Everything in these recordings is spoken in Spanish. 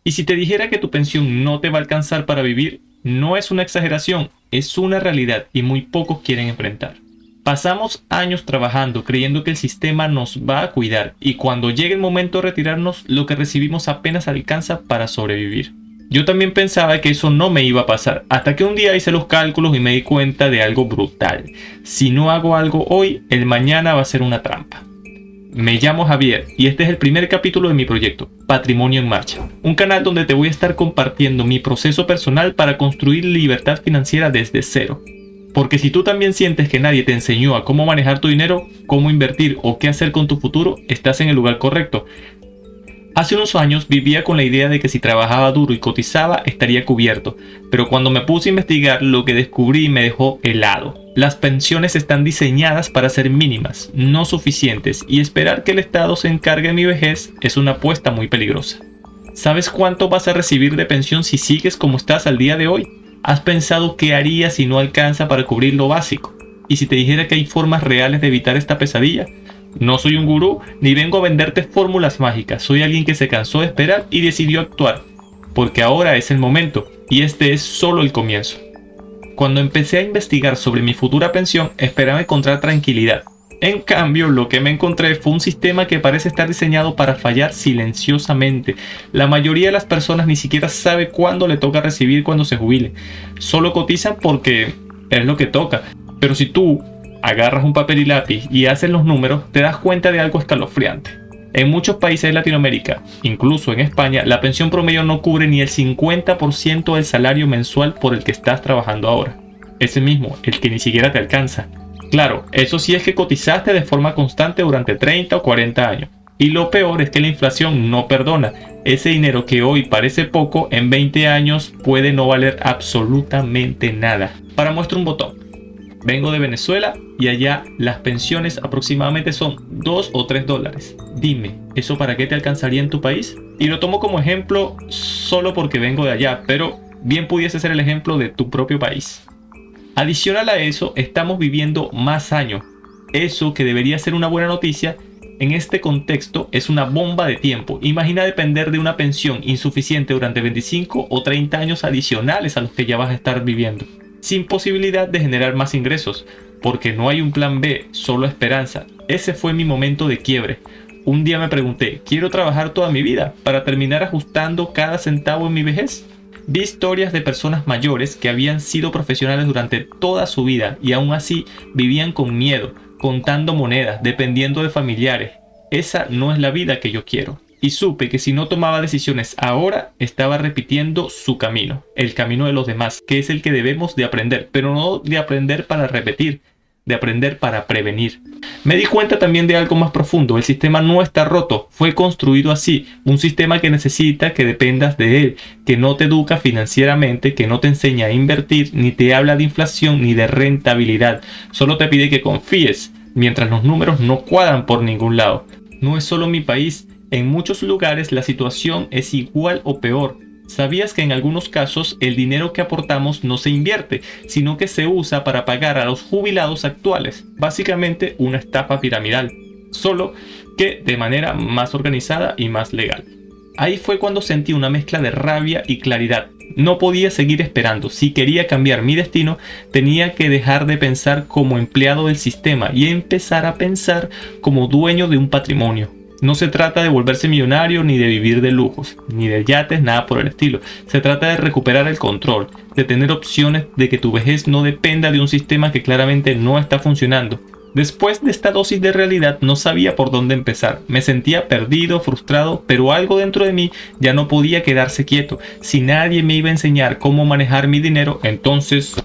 Y si te dijera que tu pensión no te va a alcanzar para vivir, no es una exageración, es una realidad y muy pocos quieren enfrentar. Pasamos años trabajando creyendo que el sistema nos va a cuidar y cuando llegue el momento de retirarnos, lo que recibimos apenas alcanza para sobrevivir. Yo también pensaba que eso no me iba a pasar, hasta que un día hice los cálculos y me di cuenta de algo brutal. Si no hago algo hoy, el mañana va a ser una trampa. Me llamo Javier y este es el primer capítulo de mi proyecto, Patrimonio en Marcha, un canal donde te voy a estar compartiendo mi proceso personal para construir libertad financiera desde cero. Porque si tú también sientes que nadie te enseñó a cómo manejar tu dinero, cómo invertir o qué hacer con tu futuro, estás en el lugar correcto. Hace unos años vivía con la idea de que si trabajaba duro y cotizaba estaría cubierto, pero cuando me puse a investigar lo que descubrí me dejó helado. Las pensiones están diseñadas para ser mínimas, no suficientes, y esperar que el Estado se encargue de mi vejez es una apuesta muy peligrosa. ¿Sabes cuánto vas a recibir de pensión si sigues como estás al día de hoy? ¿Has pensado qué harías si no alcanza para cubrir lo básico? ¿Y si te dijera que hay formas reales de evitar esta pesadilla? No soy un gurú ni vengo a venderte fórmulas mágicas, soy alguien que se cansó de esperar y decidió actuar, porque ahora es el momento y este es solo el comienzo. Cuando empecé a investigar sobre mi futura pensión, esperaba encontrar tranquilidad. En cambio, lo que me encontré fue un sistema que parece estar diseñado para fallar silenciosamente. La mayoría de las personas ni siquiera sabe cuándo le toca recibir cuando se jubile. Solo cotizan porque es lo que toca. Pero si tú agarras un papel y lápiz y haces los números, te das cuenta de algo escalofriante. En muchos países de Latinoamérica, incluso en España, la pensión promedio no cubre ni el 50% del salario mensual por el que estás trabajando ahora. Ese mismo, el que ni siquiera te alcanza. Claro, eso sí es que cotizaste de forma constante durante 30 o 40 años. Y lo peor es que la inflación no perdona. Ese dinero que hoy parece poco, en 20 años puede no valer absolutamente nada. Para muestra un botón. Vengo de Venezuela y allá las pensiones aproximadamente son 2 o 3 dólares. Dime, ¿eso para qué te alcanzaría en tu país? Y lo tomo como ejemplo solo porque vengo de allá, pero bien pudiese ser el ejemplo de tu propio país. Adicional a eso, estamos viviendo más años. Eso que debería ser una buena noticia, en este contexto es una bomba de tiempo. Imagina depender de una pensión insuficiente durante 25 o 30 años adicionales a los que ya vas a estar viviendo, sin posibilidad de generar más ingresos, porque no hay un plan B, solo esperanza. Ese fue mi momento de quiebre. Un día me pregunté, ¿quiero trabajar toda mi vida para terminar ajustando cada centavo en mi vejez? Vi historias de personas mayores que habían sido profesionales durante toda su vida y aún así vivían con miedo, contando monedas, dependiendo de familiares. Esa no es la vida que yo quiero. Y supe que si no tomaba decisiones ahora, estaba repitiendo su camino, el camino de los demás, que es el que debemos de aprender, pero no de aprender para repetir, de aprender para prevenir. Me di cuenta también de algo más profundo, el sistema no está roto, fue construido así, un sistema que necesita que dependas de él, que no te educa financieramente, que no te enseña a invertir, ni te habla de inflación ni de rentabilidad, solo te pide que confíes, mientras los números no cuadran por ningún lado. No es solo mi país. En muchos lugares la situación es igual o peor. ¿Sabías que en algunos casos el dinero que aportamos no se invierte, sino que se usa para pagar a los jubilados actuales? Básicamente una estafa piramidal, solo que de manera más organizada y más legal. Ahí fue cuando sentí una mezcla de rabia y claridad. No podía seguir esperando. Si quería cambiar mi destino, tenía que dejar de pensar como empleado del sistema y empezar a pensar como dueño de un patrimonio. No se trata de volverse millonario ni de vivir de lujos, ni de yates, nada por el estilo. Se trata de recuperar el control, de tener opciones, de que tu vejez no dependa de un sistema que claramente no está funcionando. Después de esta dosis de realidad no sabía por dónde empezar. Me sentía perdido, frustrado, pero algo dentro de mí ya no podía quedarse quieto. Si nadie me iba a enseñar cómo manejar mi dinero, entonces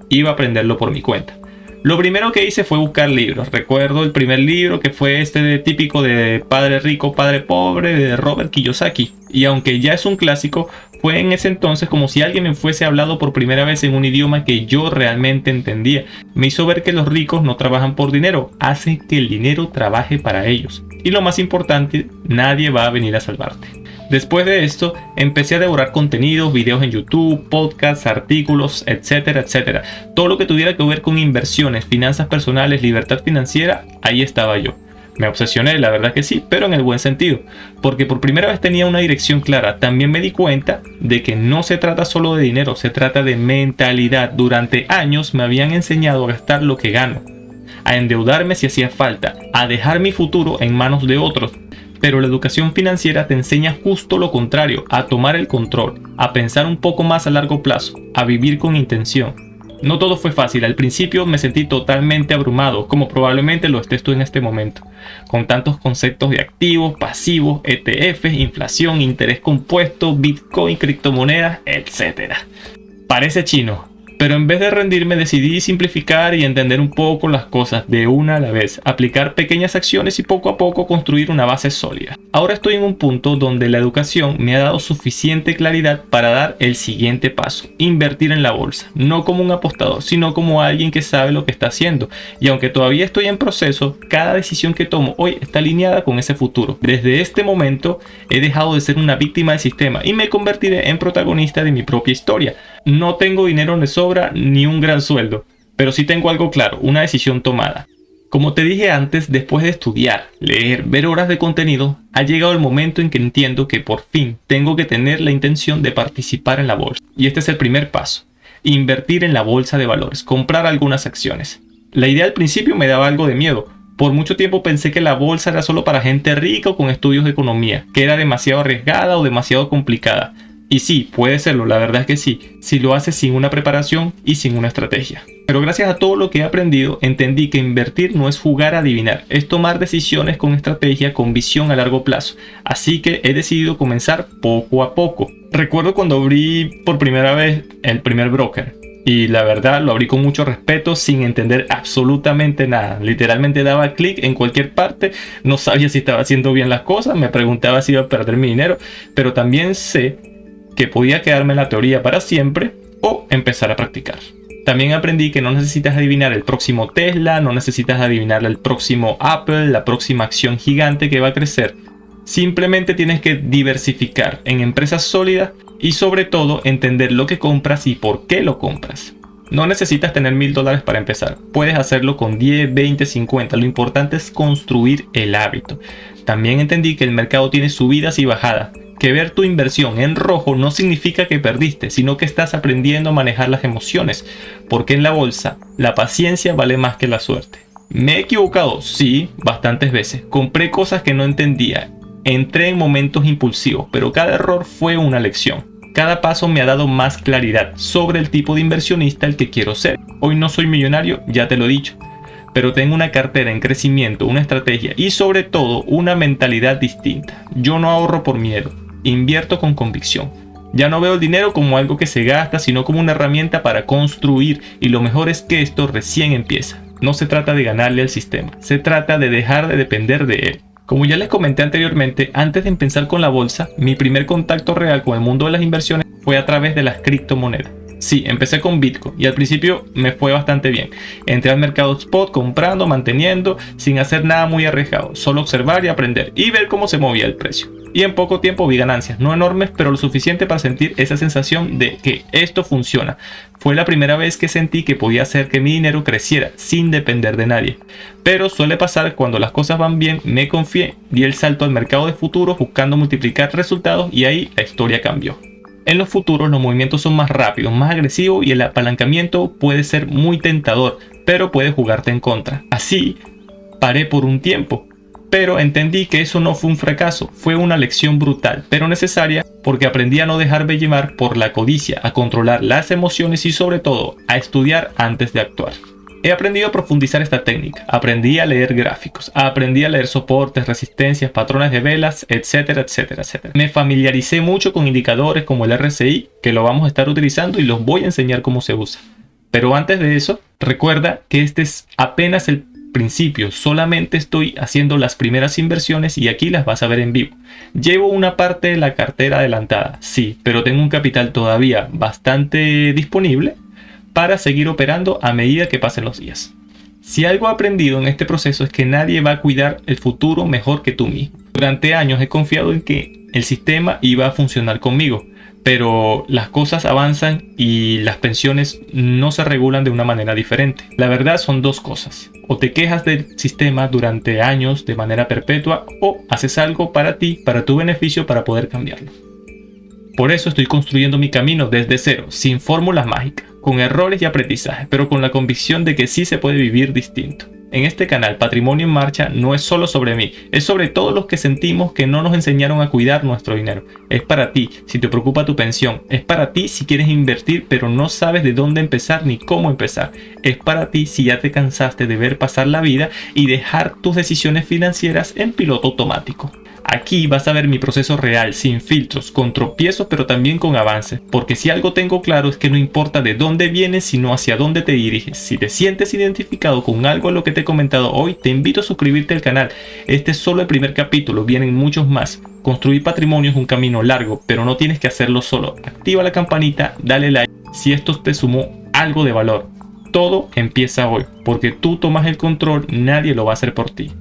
iba a aprenderlo por mi cuenta. Lo primero que hice fue buscar libros. Recuerdo el primer libro que fue típico de Padre Rico, Padre Pobre de Robert Kiyosaki. Y aunque ya es un clásico, fue en ese entonces como si alguien me fuese hablado por primera vez en un idioma que yo realmente entendía. Me hizo ver que los ricos no trabajan por dinero, hacen que el dinero trabaje para ellos. Y lo más importante, nadie va a venir a salvarte. Después de esto, empecé a devorar contenidos, videos en YouTube, podcasts, artículos, etcétera, etcétera. Todo lo que tuviera que ver con inversiones, finanzas personales, libertad financiera, ahí estaba yo. Me obsesioné, la verdad que sí, pero en el buen sentido, porque por primera vez tenía una dirección clara. También me di cuenta de que no se trata solo de dinero, se trata de mentalidad. Durante años me habían enseñado a gastar lo que gano, a endeudarme si hacía falta, a dejar mi futuro en manos de otros. Pero la educación financiera te enseña justo lo contrario, a tomar el control, a pensar un poco más a largo plazo, a vivir con intención. No todo fue fácil, al principio me sentí totalmente abrumado, como probablemente lo estés tú en este momento, con tantos conceptos de activos, pasivos, ETFs, inflación, interés compuesto, Bitcoin, criptomonedas, etc. Parece chino, pero en vez de rendirme decidí simplificar y entender un poco las cosas de una a la vez, aplicar pequeñas acciones y poco a poco construir una base sólida. Ahora estoy en un punto donde la educación me ha dado suficiente claridad para dar el siguiente paso: invertir en la bolsa, no como un apostador, sino como alguien que sabe lo que está haciendo. Y aunque todavía estoy en proceso, cada decisión que tomo hoy está alineada con ese futuro. Desde este momento he dejado de ser una víctima del sistema y me convertiré en protagonista de mi propia historia. No tengo dinero de sobra ni un gran sueldo, pero sí tengo algo claro, una decisión tomada. Como te dije antes, después de estudiar, leer, ver horas de contenido, ha llegado el momento en que entiendo que por fin tengo que tener la intención de participar en la bolsa. Y este es el primer paso: invertir en la bolsa de valores, comprar algunas acciones. La idea al principio me daba algo de miedo. Por mucho tiempo pensé que la bolsa era solo para gente rica o con estudios de economía, que era demasiado arriesgada o demasiado complicada. Y sí, puede serlo, la verdad es que sí, si lo haces sin una preparación y sin una estrategia. Pero gracias a todo lo que he aprendido, entendí que invertir no es jugar a adivinar, es tomar decisiones con estrategia, con visión a largo plazo. Así que he decidido comenzar poco a poco. Recuerdo cuando abrí por primera vez el primer broker. Y la verdad lo abrí con mucho respeto, sin entender absolutamente nada. Literalmente daba clic en cualquier parte, no sabía si estaba haciendo bien las cosas, me preguntaba si iba a perder mi dinero, pero también sé que podía quedarme en la teoría para siempre o empezar a practicar. También aprendí que no necesitas adivinar el próximo Tesla, no necesitas adivinar el próximo Apple, la próxima acción gigante que va a crecer. Simplemente tienes que diversificar en empresas sólidas y sobre todo entender lo que compras y por qué lo compras. No necesitas tener $1000 para empezar, puedes hacerlo con 10, 20, 50, lo importante es construir el hábito. También entendí que el mercado tiene subidas y bajadas, que ver tu inversión en rojo no significa que perdiste, sino que estás aprendiendo a manejar las emociones, porque en la bolsa la paciencia vale más que la suerte. Me he equivocado, sí, bastantes veces, compré cosas que no entendía, entré en momentos impulsivos, pero cada error fue una lección. Cada paso me ha dado más claridad sobre el tipo de inversionista al que quiero ser. Hoy no soy millonario, ya te lo he dicho, pero tengo una cartera en crecimiento, una estrategia y sobre todo una mentalidad distinta. Yo no ahorro por miedo, invierto con convicción. Ya no veo el dinero como algo que se gasta, sino como una herramienta para construir, y lo mejor es que esto recién empieza. No se trata de ganarle al sistema, se trata de dejar de depender de él. Como ya les comenté anteriormente, antes de empezar con la bolsa, mi primer contacto real con el mundo de las inversiones fue a través de las criptomonedas. Sí, empecé con Bitcoin y al principio me fue bastante bien. Entré al mercado spot comprando, manteniendo, sin hacer nada muy arriesgado, solo observar y aprender y ver cómo se movía el precio. Y en poco tiempo vi ganancias, no enormes, pero lo suficiente para sentir esa sensación de que esto funciona. Fue la primera vez que sentí que podía hacer que mi dinero creciera sin depender de nadie. Pero suele pasar cuando las cosas van bien, me confié, di el salto al mercado de futuros buscando multiplicar resultados y ahí la historia cambió. En los futuros los movimientos son más rápidos, más agresivos y el apalancamiento puede ser muy tentador, pero puede jugarte en contra. Así, paré por un tiempo, pero entendí que eso no fue un fracaso, fue una lección brutal, pero necesaria, porque aprendí a no dejarme llevar por la codicia, a controlar las emociones y sobre todo a estudiar antes de actuar. He aprendido a profundizar esta técnica, aprendí a leer gráficos, aprendí a leer soportes, resistencias, patrones de velas, etcétera, etcétera, etcétera. Me familiaricé mucho con indicadores como el RSI, que lo vamos a estar utilizando y los voy a enseñar cómo se usa. Pero antes de eso, recuerda que este es apenas el principio, solamente estoy haciendo las primeras inversiones y aquí las vas a ver en vivo. Llevo una parte de la cartera adelantada, sí, pero tengo un capital todavía bastante disponible para seguir operando a medida que pasen los días. Si algo he aprendido en este proceso es que nadie va a cuidar el futuro mejor que tú mismo. Durante años he confiado en que el sistema iba a funcionar conmigo, pero las cosas avanzan y las pensiones no se regulan de una manera diferente. La verdad son dos cosas: o te quejas del sistema durante años de manera perpetua, o haces algo para ti, para tu beneficio, para poder cambiarlo. Por eso estoy construyendo mi camino desde cero, sin fórmulas mágicas, con errores y aprendizaje, pero con la convicción de que sí se puede vivir distinto. En este canal, Patrimonio en Marcha no es solo sobre mí, es sobre todos los que sentimos que no nos enseñaron a cuidar nuestro dinero. Es para ti si te preocupa tu pensión, es para ti si quieres invertir pero no sabes de dónde empezar ni cómo empezar. Es para ti si ya te cansaste de ver pasar la vida y dejar tus decisiones financieras en piloto automático. Aquí vas a ver mi proceso real, sin filtros, con tropiezos pero también con avances, porque si algo tengo claro es que no importa de dónde vienes, sino hacia dónde te diriges. Si te sientes identificado con algo de lo que te he comentado hoy, te invito a suscribirte al canal. Este es solo el primer capítulo, vienen muchos más. Construir patrimonio es un camino largo, pero no tienes que hacerlo solo. Activa la campanita, dale like si esto te sumó algo de valor. Todo empieza hoy, porque tú tomas el control, nadie lo va a hacer por ti.